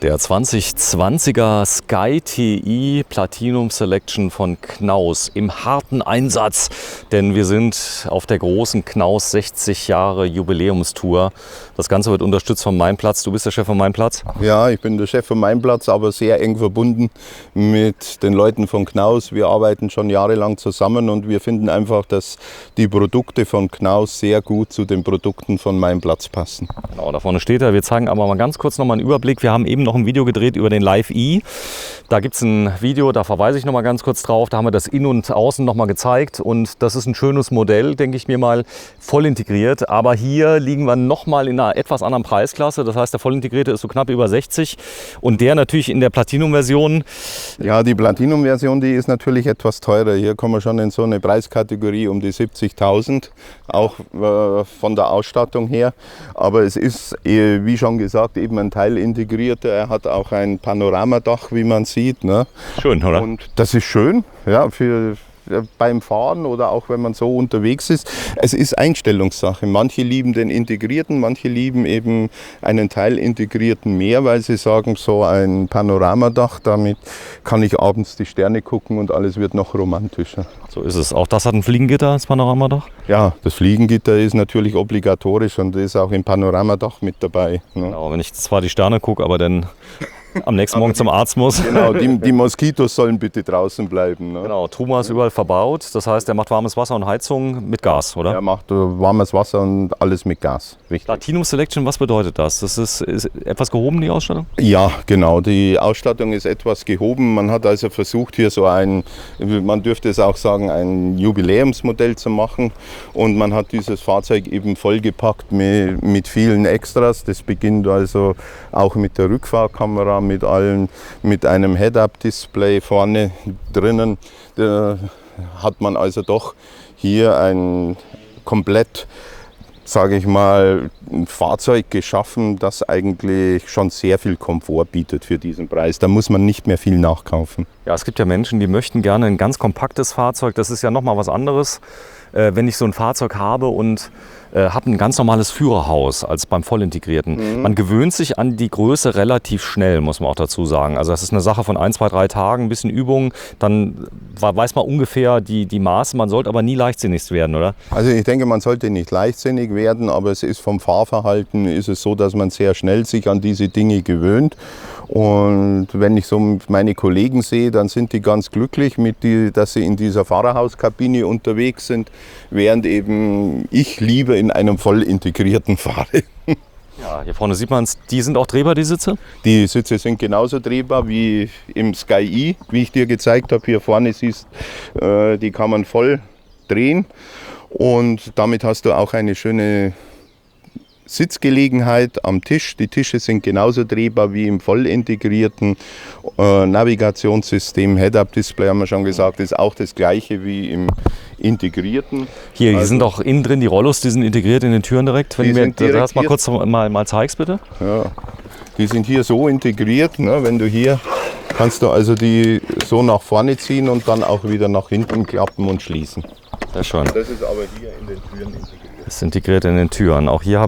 Der 2020er Sky TI Platinum Selection von Knaus im harten Einsatz, denn wir sind auf der großen Knaus 60 Jahre Jubiläumstour. Das Ganze wird unterstützt von Meinplatz. Du bist der Chef von Meinplatz? Ja, ich bin der Chef von Meinplatz, aber sehr eng verbunden mit den Leuten von Knaus. Wir arbeiten schon jahrelang zusammen und wir finden einfach, dass die Produkte von Knaus sehr gut zu den Produkten von Meinplatz passen. Genau, da vorne steht er. Wir zeigen aber mal ganz kurz noch mal einen Überblick. Wir haben eben noch ein Video gedreht über den Live E. Da gibt es ein Video, da verweise ich noch mal ganz kurz drauf. Da haben wir das Innen und Außen noch mal gezeigt und das ist ein schönes Modell, denke ich mir mal, voll integriert. Aber hier liegen wir noch mal in einer etwas anderen Preisklasse. Das heißt, der voll integrierte ist so knapp über 60 und der natürlich in der Platinum-Version. Ja, die Platinum-Version, die ist natürlich etwas teurer. Hier kommen wir schon in so eine Preiskategorie um die 70.000, auch von der Ausstattung her. Aber es ist, wie schon gesagt, eben ein Teil integrierter. Er hat auch ein Panoramadach, wie man sieht. Ne? Schön, oder? Und das ist schön, ja, beim Fahren oder auch wenn man so unterwegs ist. Es ist Einstellungssache. Manche lieben den integrierten, manche lieben eben einen Teil integrierten mehr, weil sie sagen, so ein Panoramadach, damit kann ich abends die Sterne gucken und alles wird noch romantischer. So ist es. Auch das hat ein Fliegengitter, das Panoramadach? Ja, das Fliegengitter ist natürlich obligatorisch und ist auch im Panoramadach mit dabei. Ne? Genau, wenn ich zwar die Sterne gucke, aber dann am nächsten Morgen zum Arzt muss. Genau, die Moskitos sollen bitte draußen bleiben. Ne? Genau, Truma ist überall verbaut. Das heißt, er macht warmes Wasser und Heizung mit Gas, oder? Er macht warmes Wasser und alles mit Gas. Richtig. Platinum Selection, was bedeutet das? Das ist etwas gehoben, die Ausstattung? Ja, genau. Die Ausstattung ist etwas gehoben. Man hat also versucht, hier so man dürfte es auch sagen, ein Jubiläumsmodell zu machen. Und man hat dieses Fahrzeug eben vollgepackt mit vielen Extras. Das beginnt also auch mit der Rückfahrkamera, mit einem Head-Up-Display vorne drinnen. Da hat man also doch hier ein komplett, sage ich mal, ein Fahrzeug geschaffen, das eigentlich schon sehr viel Komfort bietet für diesen Preis. Da muss man nicht mehr viel nachkaufen. Ja, es gibt ja Menschen, die möchten gerne ein ganz kompaktes Fahrzeug. Das ist ja nochmal was anderes, wenn ich so ein Fahrzeug habe und habe ein ganz normales Führerhaus als beim Vollintegrierten. Man gewöhnt sich an die Größe relativ schnell, muss man auch dazu sagen. Also das ist eine Sache von 1, 2, 3 Tagen, ein bisschen Übung, dann weiß man ungefähr die Maße. Man sollte aber nie leichtsinnig werden, oder? Also ich denke, man sollte nicht leichtsinnig werden, aber es ist vom Fahrverhalten ist es so, dass man sehr schnell sich an diese Dinge gewöhnt. Und wenn ich so meine Kollegen sehe, dann sind die ganz glücklich, dass sie in dieser Fahrerhauskabine unterwegs sind, während eben ich lieber in einem voll integrierten fahre. Ja, hier vorne sieht man es, die sind auch drehbar, die Sitze? Die Sitze sind genauso drehbar wie im Sky E, wie ich dir gezeigt habe. Hier vorne siehst die kann man voll drehen und damit hast du auch eine schöne Sitzgelegenheit am Tisch. Die Tische sind genauso drehbar wie im voll integrierten Navigationssystem. Head-Up-Display haben wir schon gesagt, ist auch das gleiche wie im integrierten. Hier sind auch innen drin die Rollos, die sind integriert in den Türen direkt. Wenn du mir das mal kurz mal zeigst, bitte. Ja, die sind hier so integriert. Ne? Wenn du hier kannst du also die so nach vorne ziehen und dann auch wieder nach hinten klappen und schließen. Sehr schön. Das ist aber hier in den Türen integriert. Das ist integriert in den Türen. Auch hier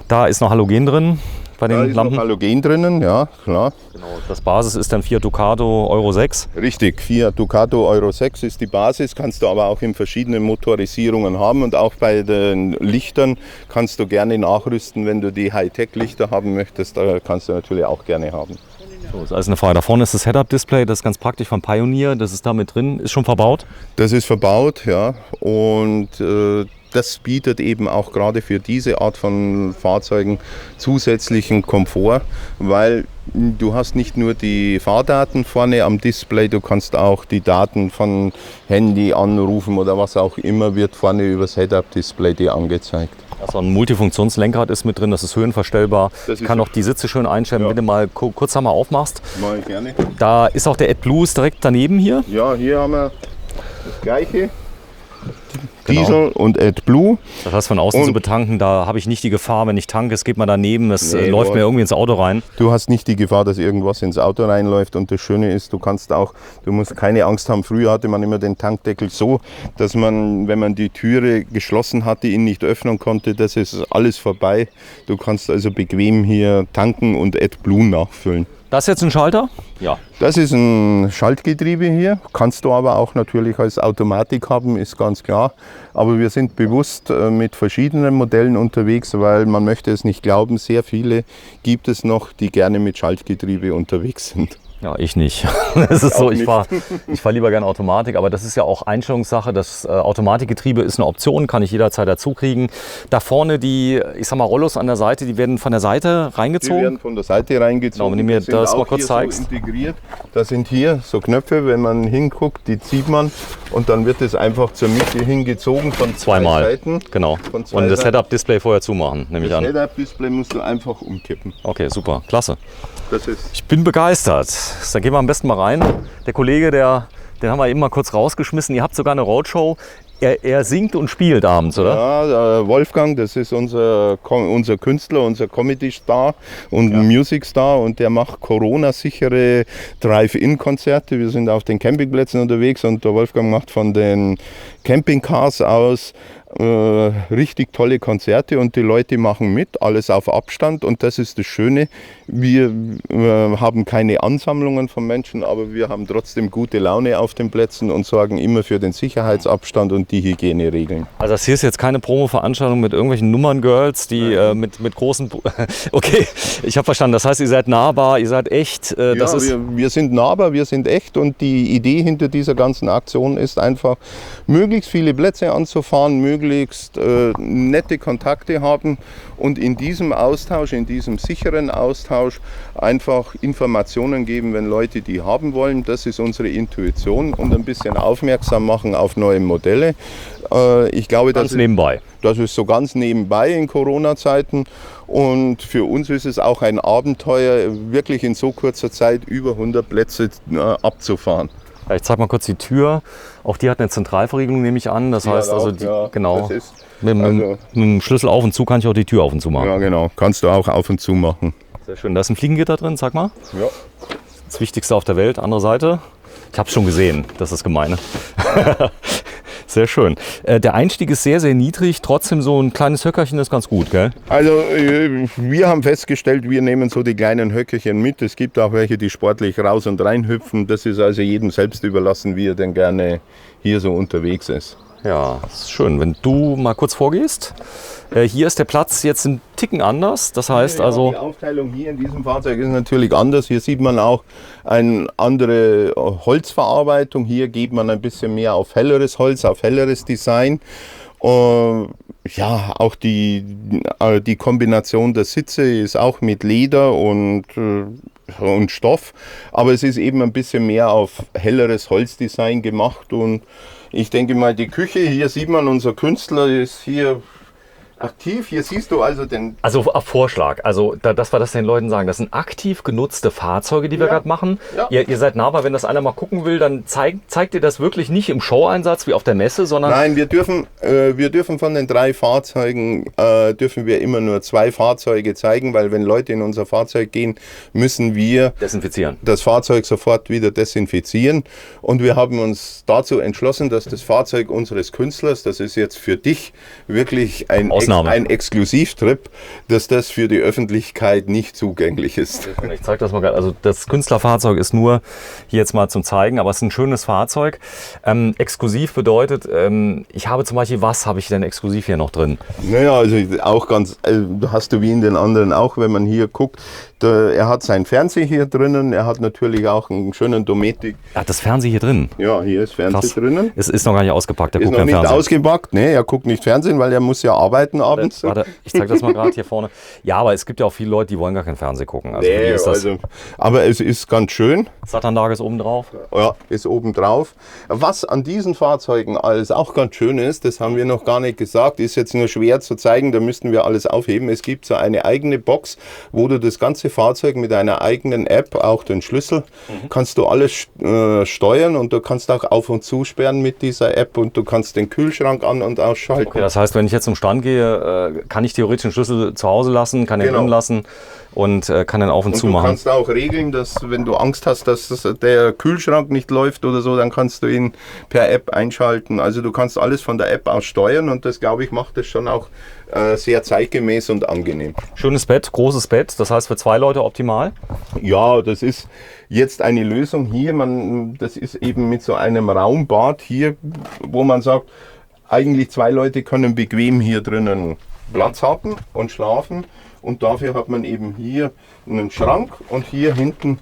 da ist noch Halogen drin bei den Lampen. Da ist noch Halogen drinnen, ja, klar. Genau, das Basis ist dann Fiat Ducato Euro 6. Richtig, Fiat Ducato Euro 6 ist die Basis, kannst du aber auch in verschiedenen Motorisierungen haben und auch bei den Lichtern kannst du gerne nachrüsten, wenn du die Hightech-Lichter haben möchtest, da kannst du natürlich auch gerne haben. So, das ist alles eine Frage. Da vorne ist das Head-Up-Display, das ist ganz praktisch von Pioneer, das ist da mit drin, ist schon verbaut? Das ist verbaut, ja, und das bietet eben auch gerade für diese Art von Fahrzeugen zusätzlichen Komfort, weil du hast nicht nur die Fahrdaten vorne am Display, du kannst auch die Daten von Handy anrufen oder was auch immer, wird vorne übers Head-Up-Display dir angezeigt. Also ein Multifunktionslenkrad ist mit drin, das ist höhenverstellbar. Ich kann auch die Sitze schön einstellen, ja. Wenn du mal kurz einmal aufmachst. Mach ich gerne. Da ist auch der AdBlue direkt daneben hier. Ja, hier haben wir das gleiche. Diesel und AdBlue. Das heißt, von außen zu betanken, da habe ich nicht die Gefahr, wenn ich tanke, es geht mal daneben, es läuft mir irgendwie ins Auto rein. Du hast nicht die Gefahr, dass irgendwas ins Auto reinläuft, und das Schöne ist, du musst keine Angst haben. Früher hatte man immer den Tankdeckel so, dass man, wenn man die Türe geschlossen hatte, ihn nicht öffnen konnte. Das ist alles vorbei. Du kannst also bequem hier tanken und AdBlue nachfüllen. Das ist jetzt ein Schalter? Ja. Das ist ein Schaltgetriebe hier, kannst du aber auch natürlich als Automatik haben, ist ganz klar. Aber wir sind bewusst mit verschiedenen Modellen unterwegs, weil man möchte es nicht glauben, sehr viele gibt es noch, die gerne mit Schaltgetriebe unterwegs sind. Ja, ich nicht. Es ist so, ich fahr lieber gerne Automatik, aber das ist ja auch Einstellungssache. Das Automatikgetriebe ist eine Option, kann ich jederzeit dazu kriegen. Da vorne die, ich sag mal, Rollos an der Seite, die werden von der Seite reingezogen? Die werden von der Seite reingezogen. Genau, wenn du mir das mal kurz zeigst. So integriert. Da sind hier so Knöpfe, wenn man hinguckt, die zieht man und dann wird es einfach zur Mitte hingezogen von zwei Seiten. Genau. Und das Setup-Display vorher zumachen, nehme ich an. Das Setup-Display musst du einfach umkippen. Okay, super, klasse. Das ist Ich bin begeistert. Dann gehen wir am besten mal rein. Der Kollege, den haben wir eben mal kurz rausgeschmissen. Ihr habt sogar eine Roadshow. Er singt und spielt abends, oder? Ja, der Wolfgang, das ist unser Künstler, unser Comedy-Star und Music-Star, und der macht Corona-sichere Drive-In-Konzerte. Wir sind auf den Campingplätzen unterwegs und der Wolfgang macht von den Campingcars aus richtig tolle Konzerte und die Leute machen mit, alles auf Abstand, und das ist das Schöne. Wir haben keine Ansammlungen von Menschen, aber wir haben trotzdem gute Laune auf den Plätzen und sorgen immer für den Sicherheitsabstand und die Hygieneregeln. Also das hier ist jetzt keine Promo-Veranstaltung mit irgendwelchen Nummern-Girls, die mit großen... Okay, ich habe verstanden. Das heißt, ihr seid nahbar, ihr seid echt. Wir sind nahbar, wir sind echt, und die Idee hinter dieser ganzen Aktion ist einfach, möglichst viele Plätze anzufahren, möglichst nette Kontakte haben und in diesem Austausch, in diesem sicheren Austausch einfach Informationen geben, wenn Leute die haben wollen. Das ist unsere Intuition, und ein bisschen aufmerksam machen auf neue Modelle. Ich glaube, das ist so ganz nebenbei in Corona-Zeiten, und für uns ist es auch ein Abenteuer, wirklich in so kurzer Zeit über 100 Plätze abzufahren. Ich zeige mal kurz die Tür. Auch die hat eine Zentralverriegelung, nehme ich an. Das heißt, also genau, mit dem Schlüssel auf und zu kann ich auch die Tür auf und zu machen. Ja, genau. Kannst du auch auf und zu machen. Sehr schön. Da ist ein Fliegengitter drin, sag mal. Ja. Das Wichtigste auf der Welt. Andere Seite. Ich habe es schon gesehen. Das ist gemeine. Sehr schön. Der Einstieg ist sehr, sehr niedrig. Trotzdem so ein kleines Höckerchen ist ganz gut, gell? Also wir haben festgestellt, wir nehmen so die kleinen Höckerchen mit. Es gibt auch welche, die sportlich raus und rein hüpfen. Das ist also jedem selbst überlassen, wie er denn gerne hier so unterwegs ist. Ja, das ist schön. Wenn du mal kurz vorgehst. Hier ist der Platz jetzt ein Ticken anders. Das heißt also... Die Aufteilung hier in diesem Fahrzeug ist natürlich anders. Hier sieht man auch eine andere Holzverarbeitung. Hier geht man ein bisschen mehr auf helleres Holz, auf helleres Design. Ja, auch die Kombination der Sitze ist auch mit Leder und Stoff. Aber es ist eben ein bisschen mehr auf helleres Holzdesign gemacht. Und ich denke mal, die Küche, hier sieht man, unser Künstler ist hier aktiv. Hier siehst du also den... Also auf Vorschlag, also dass wir das den Leuten sagen, das sind aktiv genutzte Fahrzeuge, die wir gerade machen. Ja. Ihr seid nahbar, wenn das einer mal gucken will, dann zeigt ihr das wirklich nicht im Showeinsatz wie auf der Messe, sondern... Nein, wir dürfen von den 3 Fahrzeugen, dürfen wir immer nur 2 Fahrzeuge zeigen, weil wenn Leute in unser Fahrzeug gehen, müssen wir desinfizieren. Das Fahrzeug sofort wieder desinfizieren. Und wir haben uns dazu entschlossen, dass das Fahrzeug unseres Künstlers, das ist jetzt für dich wirklich ein Exklusivtrip, dass das für die Öffentlichkeit nicht zugänglich ist. Ich zeige das mal gerade. Also das Künstlerfahrzeug ist nur hier jetzt mal zum Zeigen, aber es ist ein schönes Fahrzeug. Exklusiv bedeutet, ich habe zum Beispiel, was habe ich denn exklusiv hier noch drin? Naja, also auch ganz, hast du wie in den anderen auch, wenn man hier guckt, er hat sein Fernseher hier drinnen, er hat natürlich auch einen schönen Dometic. Er hat das Fernseher hier drin? Ja, hier ist Fernseher drinnen. Es ist noch gar nicht ausgepackt, er guckt kein Fernsehen. Ist noch nicht ausgepackt, ne, er guckt nicht Fernsehen, weil er muss ja arbeiten. einschalten abends. Warte, ich zeige das mal gerade hier vorne. Ja, aber es gibt ja auch viele Leute, die wollen gar kein Fernsehen gucken. Also, Nee, aber es ist ganz schön. Sat-Anlage ist oben drauf. Ja, ist oben drauf. Was an diesen Fahrzeugen alles auch ganz schön ist, das haben wir noch gar nicht gesagt, ist jetzt nur schwer zu zeigen, da müssten wir alles aufheben. Es gibt so eine eigene Box, wo du das ganze Fahrzeug mit einer eigenen App, auch den Schlüssel, kannst du alles steuern und du kannst auch auf- und zusperren mit dieser App und du kannst den Kühlschrank an- und ausschalten. Okay, das heißt, wenn ich jetzt zum Stand gehe, kann ich theoretisch den Schlüssel zu Hause lassen, kann den drin lassen und kann den auf und zu Du machen. kannst auch regeln, dass wenn du Angst hast, dass der Kühlschrank nicht läuft oder so, dann kannst du ihn per App einschalten. Also du kannst alles von der App aus steuern und das, glaube ich, macht es schon auch sehr zeitgemäß und angenehm. Schönes Bett, großes Bett, das heißt für 2 Leute optimal. Ja, das ist jetzt eine Lösung hier. Das ist eben mit so einem Raumbad hier, wo man sagt, eigentlich 2 Leute können bequem hier drinnen Platz haben und schlafen. Und dafür hat man eben hier einen Schrank und hier hinten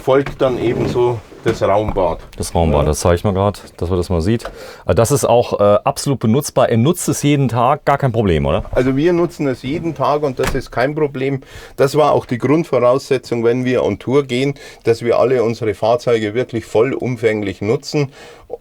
folgt dann eben so das Raumbad. Das Raumbad, das zeige ich mal gerade, dass man das mal sieht. Das ist auch absolut benutzbar. Er nutzt es jeden Tag, gar kein Problem, oder? Also wir nutzen es jeden Tag und das ist kein Problem. Das war auch die Grundvoraussetzung, wenn wir on Tour gehen, dass wir alle unsere Fahrzeuge wirklich vollumfänglich nutzen.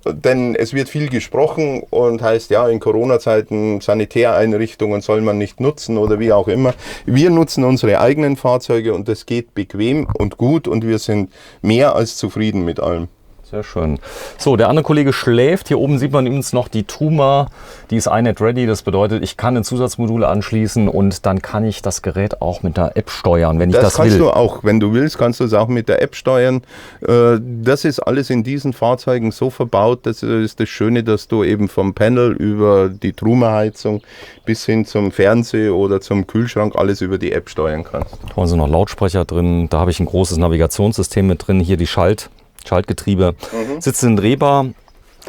Denn es wird viel gesprochen und heißt, ja, in Corona-Zeiten Sanitäreinrichtungen soll man nicht nutzen oder wie auch immer. Wir nutzen unsere eigenen Fahrzeuge und das geht bequem und gut und wir sind mehr als zufrieden mit allem. Sehr schön. So, der andere Kollege schläft. Hier oben sieht man übrigens noch die Truma. Die ist iNet Ready. Das bedeutet, ich kann ein Zusatzmodul anschließen und dann kann ich das Gerät auch mit der App steuern, wenn ich das will. Das kannst du auch, wenn du willst, kannst du es auch mit der App steuern. Das ist alles in diesen Fahrzeugen so verbaut. Das ist das Schöne, dass du eben vom Panel über die Truma-Heizung bis hin zum Fernseher oder zum Kühlschrank alles über die App steuern kannst. Da sind noch Lautsprecher drin. Da habe ich ein großes Navigationssystem mit drin. Hier die Schaltgetriebe. Sitze sind drehbar.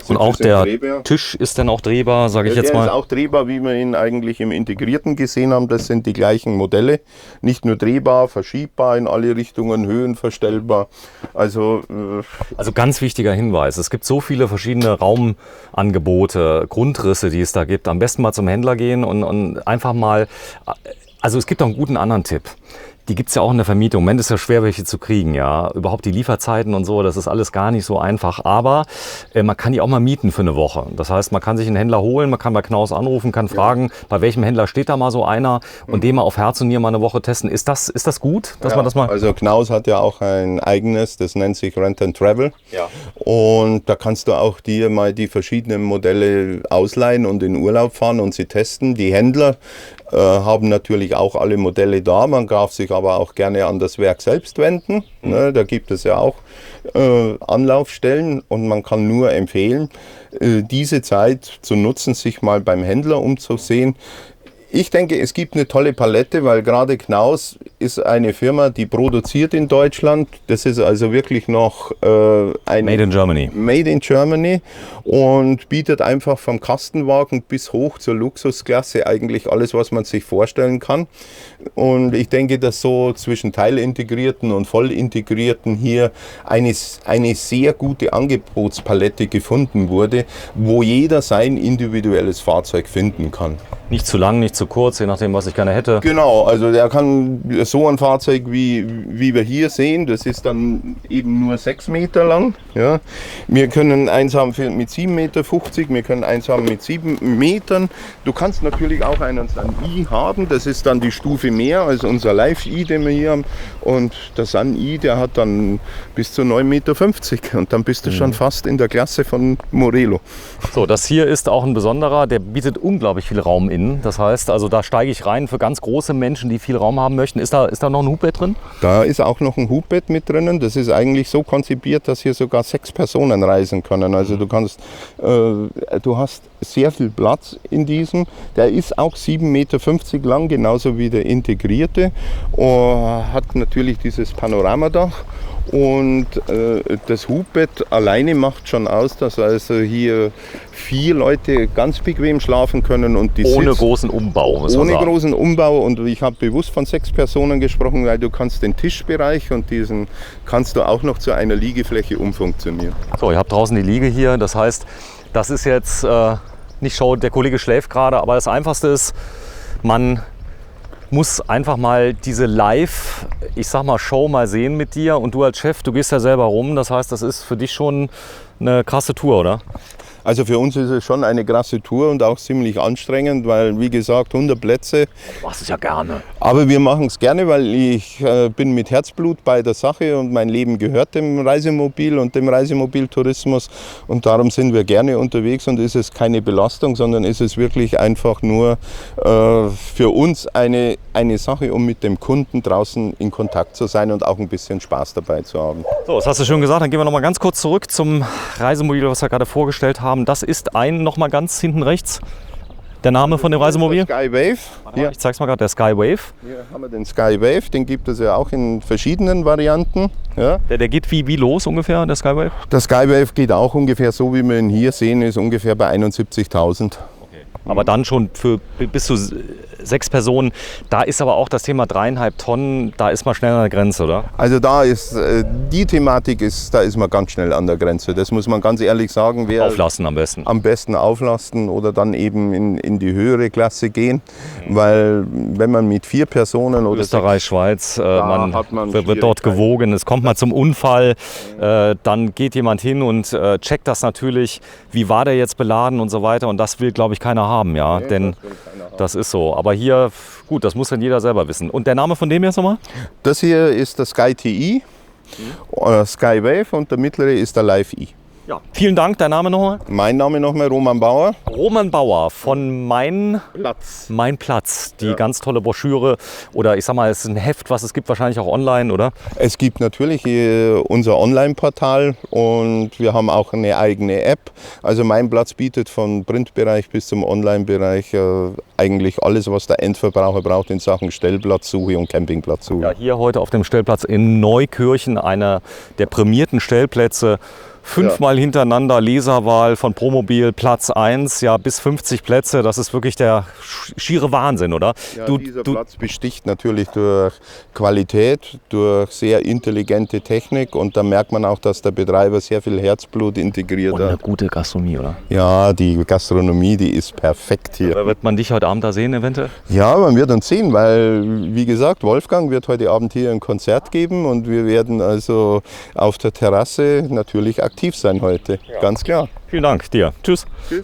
Und auch der Tisch ist dann auch drehbar, sage ich jetzt mal. Der ist auch drehbar, wie wir ihn eigentlich im Integrierten gesehen haben. Das sind die gleichen Modelle. Nicht nur drehbar, verschiebbar in alle Richtungen, höhenverstellbar. Also ganz wichtiger Hinweis. Es gibt so viele verschiedene Raumangebote, Grundrisse, die es da gibt. Am besten mal zum Händler gehen und einfach mal... Also es gibt auch einen guten anderen Tipp. Die gibt es ja auch in der Vermietung. Im Moment ist ja schwer, welche zu kriegen. Ja, überhaupt die Lieferzeiten und so, das ist alles gar nicht so einfach. Aber man kann die auch mal mieten für eine Woche. Das heißt, man kann sich einen Händler holen, man kann bei Knaus anrufen, kann fragen, bei welchem Händler steht da mal so einer und den mal auf Herz und Nieren mal eine Woche testen. Ist das gut, dass man das mal... Also Knaus hat ja auch ein eigenes, das nennt sich Rent and Travel. Ja. Und da kannst du auch dir mal die verschiedenen Modelle ausleihen und in Urlaub fahren und sie testen. Die Händler haben natürlich auch alle Modelle da. Man darf sich aber auch gerne an das Werk selbst wenden. Ne, da gibt es ja auch Anlaufstellen und man kann nur empfehlen, diese Zeit zu nutzen, sich mal beim Händler umzusehen. Ich denke, es gibt eine tolle Palette, weil gerade Knaus ist eine Firma, die produziert in Deutschland. Das ist also wirklich noch ein Made in Germany. Made in Germany und bietet einfach vom Kastenwagen bis hoch zur Luxusklasse eigentlich alles, was man sich vorstellen kann. Und ich denke, dass so zwischen Teilintegrierten und Vollintegrierten hier eine sehr gute Angebotspalette gefunden wurde, wo jeder sein individuelles Fahrzeug finden kann. Nicht zu lang, nicht zu kurz, je nachdem, was ich gerne hätte. Genau, also der kann so ein Fahrzeug, wie wir hier sehen, das ist dann eben nur 6 Meter lang. Ja. Wir können eins haben mit 7,50 Meter, wir können eins haben mit 7 Metern. Du kannst natürlich auch einen Sun-i haben, das ist dann die Stufe mehr als unser Live-i, den wir hier haben. Und der Sun-i, der hat dann bis zu 9,50 Meter und dann bist du schon fast in der Klasse von Morelo. So, das hier ist auch ein besonderer, der bietet unglaublich viel Raum innen. Das heißt, also da steige ich rein für ganz große Menschen, die viel Raum haben möchten. Ist da noch ein Hubbett drin? Da ist auch noch ein Hubbett mit drinnen. Das ist eigentlich so konzipiert, dass hier sogar 6 Personen reisen können. Also du hast sehr viel Platz in diesem. Der ist auch 7,50 Meter lang, genauso wie der integrierte. Hat natürlich dieses Panoramadach. Und das Hubbett alleine macht schon aus, dass also hier 4 Leute ganz bequem schlafen können. Und die ohne großen Umbau, muss man sagen. Ohne großen Umbau. Und ich habe bewusst von 6 Personen gesprochen, weil du kannst den Tischbereich und diesen kannst du auch noch zu einer Liegefläche umfunktionieren. So, ihr habt draußen die Liege hier. Das heißt, das ist jetzt nicht Show, der Kollege schläft gerade, aber das Einfachste ist, man muss einfach mal diese Live, ich sag mal, Show mal sehen mit dir. Und du als Chef, du gehst ja selber rum. Das heißt, das ist für dich schon eine krasse Tour, oder? Also für uns ist es schon eine krasse Tour und auch ziemlich anstrengend, weil, wie gesagt, 100 Plätze. Du machst es ja gerne. Aber wir machen es gerne, weil ich bin mit Herzblut bei der Sache und mein Leben gehört dem Reisemobil und dem Reisemobiltourismus. Und darum sind wir gerne unterwegs und ist es keine Belastung, sondern ist es wirklich einfach nur für uns eine Sache, um mit dem Kunden draußen in Kontakt zu sein und auch ein bisschen Spaß dabei zu haben. So, das hast du schon gesagt. Dann gehen wir noch mal ganz kurz zurück zum Reisemobil, was wir gerade vorgestellt haben. Das ist noch mal ganz hinten rechts, der Name von dem Reisemobil. Der Skywave. Ja. Ich zeig's mal gerade, der Skywave. Hier haben wir den Skywave, den gibt es ja auch in verschiedenen Varianten. Ja. Der geht wie los ungefähr, der Skywave? Der Skywave geht auch ungefähr so, wie wir ihn hier sehen, ist ungefähr bei 71.000. Aber dann schon für bis zu 6 Personen. Da ist aber auch das Thema 3,5 Tonnen, da ist man schnell an der Grenze, oder? Also da ist die Thematik, da ist man ganz schnell an der Grenze. Das muss man ganz ehrlich sagen. Auflasten am besten. Am besten auflasten oder dann eben in die höhere Klasse gehen. Weil wenn man mit 4 Personen oder Österreich, Schweiz, man wird dort gewogen, es kommt mal zum Unfall, dann geht jemand hin und checkt das natürlich, wie war der jetzt beladen und so weiter. Und das will, glaube ich, keiner haben, ja, nee, denn das ist so. Aber hier, gut, das muss dann jeder selber wissen. Und der Name von dem jetzt nochmal? Das hier ist der Sky TI, Skywave, und der mittlere ist der Live E. Ja. Vielen Dank, dein Name nochmal? Mein Name nochmal, Roman Bauer. Roman Bauer von Mein Platz, die ganz tolle Broschüre. Oder ich sag mal, es ist ein Heft, was es gibt, wahrscheinlich auch online, oder? Es gibt natürlich unser Online-Portal und wir haben auch eine eigene App. Also Mein Platz bietet vom Printbereich bis zum Online-Bereich eigentlich alles, was der Endverbraucher braucht in Sachen Stellplatzsuche und Campingplatzsuche. Ja, hier heute auf dem Stellplatz in Neukirchen, einer der prämierten Stellplätze. 5-mal hintereinander Leserwahl von Promobil, Platz 1, ja, bis 50 Plätze. Das ist wirklich der schiere Wahnsinn, oder? Ja, dieser Platz besticht natürlich durch Qualität, durch sehr intelligente Technik und da merkt man auch, dass der Betreiber sehr viel Herzblut integriert hat. Und eine gute Gastronomie, oder? Ja, die Gastronomie, die ist perfekt hier. Aber wird man dich heute Abend da sehen eventuell? Ja, man wird uns sehen, weil, wie gesagt, Wolfgang wird heute Abend hier ein Konzert geben und wir werden also auf der Terrasse natürlich aktiv sein heute, ganz klar. Vielen Dank dir. Tschüss. Tschüss.